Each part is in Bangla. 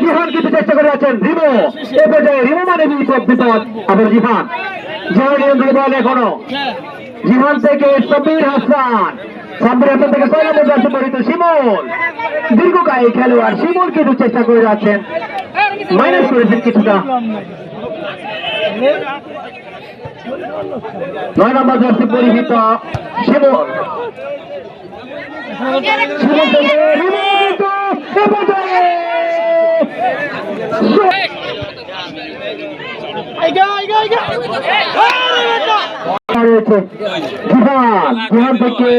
জিহান কিন্তু চেষ্টা করে যাচ্ছেন রিমো এ পর্যায়ে রিমো মানে বিপদ আবার জিহান জিহান বল এখনো জিহান থেকে সাব্বির হাসান থেকে কয়লা মধ্যে পরিত শিমুল দীর্ঘকায়ী খেলোয়াড় শিমুল কিন্তু চেষ্টা করে যাচ্ছেন মাইনাস করেছেন কিছুটা 9 নম্বর জার্সি পরিহিত শিমুল থেকে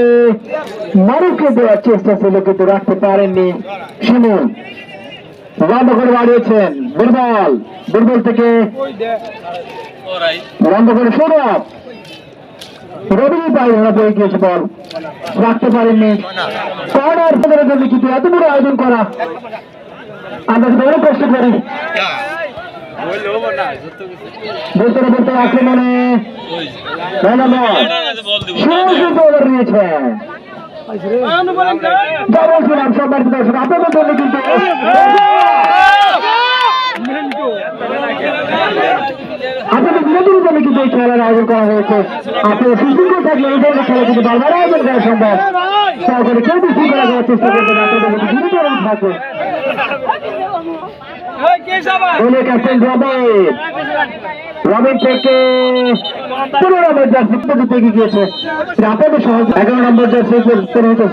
মারুকে দেওয়ার চেষ্টা ছিল কিন্তু রাখতে পারেননি শিমুল বন্ধ করে বাড়িয়েছেন দুর্বল থেকে বন্ধ করে সৌরভ রবি পাই ধরা পড়ে গিয়েছে বল রাখতে পারেননি কর্নার পদের জন্য কিন্তু এত বড় আয়োজন করা আমরা বড় কষ্ট করি বলতে আক্রমণে ওভার নিয়েছেন সম্মানিত দর্শক আপনাদের জন্য কিন্তু আপনাদের বিনোদনের জন্য কিন্তু এই খেলার আয়োজন করা হয়েছে আপনাদের সুশৃঙ্খল থাকলে এই ধরনের খেলা কিন্তু বারবার আয়োজন করা সম্ভব তারপরে কেউ বিশৃঙ্খলা করার চেষ্টা করবেন আপনাদের কিন্তু বিনোদন থাকবে রবিন থেকে 15 নম্বর জার্সি থেকে গিয়েছে আপনাদের সহজ 11 নম্বর জার্সি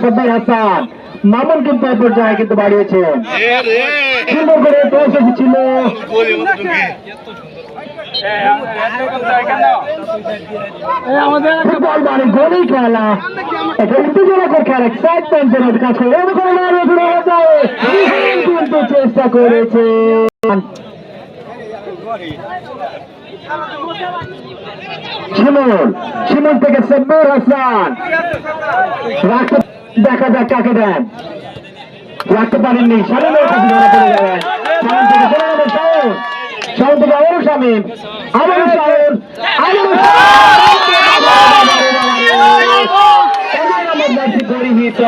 সাব্বির হাসান মামুন কিন্তু এই পর্যায়ে কিন্তু বাড়িয়েছে সুন্দর করে টস এসেছিল ফুটবল মানে গোলেই খেলা এটা উত্তেজনাকর খেলা এক্সাইটমেন্টের কাজ করে কিন্তু চেষ্টা করেছে শিমুল থেকে সাব্বির হাসান দেখা যাক কাকে দেন রাখতে পারেননি সামনের কাছে ধরা পড়ে যাবেন সামন থেকে আবারও শামীম পরিহিত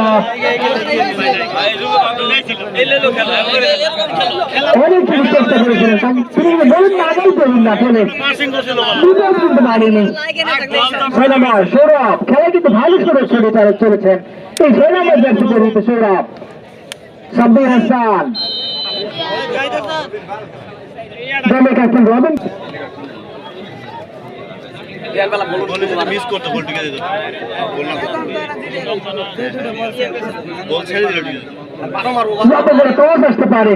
অনেক কিছু চেষ্টা করেছিলেন সৌরভ খেলা কিন্তু ভালো করে চলেছেন এই 6 নম্বর জার্সি পরিহিত সৌরভ সাব্বির হাসান দলের ক্যাপ্টেন রবিন মিস করতে বল ঠিক আছে বল ছেড়ে দিল ঠিক আছে আসতে পারে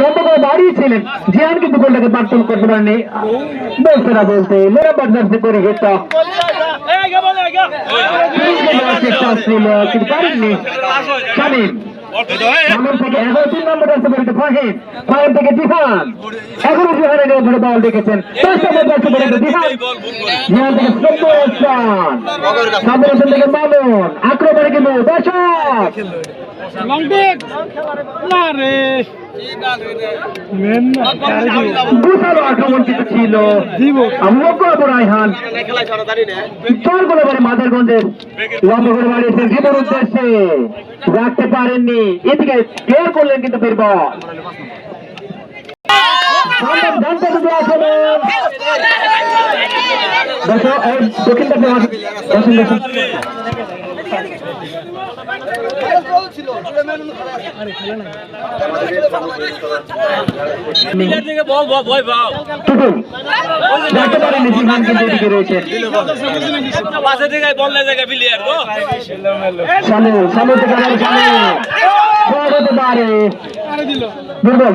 লম্বা করে দাঁড়িয়েছিলেন জিয়ান কিন্তু গোলটাকে পার্সেল করতে পারেনি বলতে না বলতে মেরাবার জার্সি পরিহিত চেষ্টা ছিল কিন্তু পারেননি শামীম থেকে 3 নম্বর জার্সি পরিহিত ফাহিম থেকে জিহান এখনো জিহানের ধরে বল দেখেছেন 10 নম্বর জার্সি পরিহিত জিহান থেকে সাব্বির হাসান থেকে মামুন আক্রমণে কিন্তু দর্শক আক্রমণ কিন্তু ছিল রায়হান মাদারগঞ্জের লম্বা করে বাড়িয়েছেন জীবন উদ্দেশ্যে রাখতে পারেননি এদিকে ক্লিয়ার করলেন কিন্তু ফের বল দুর্বল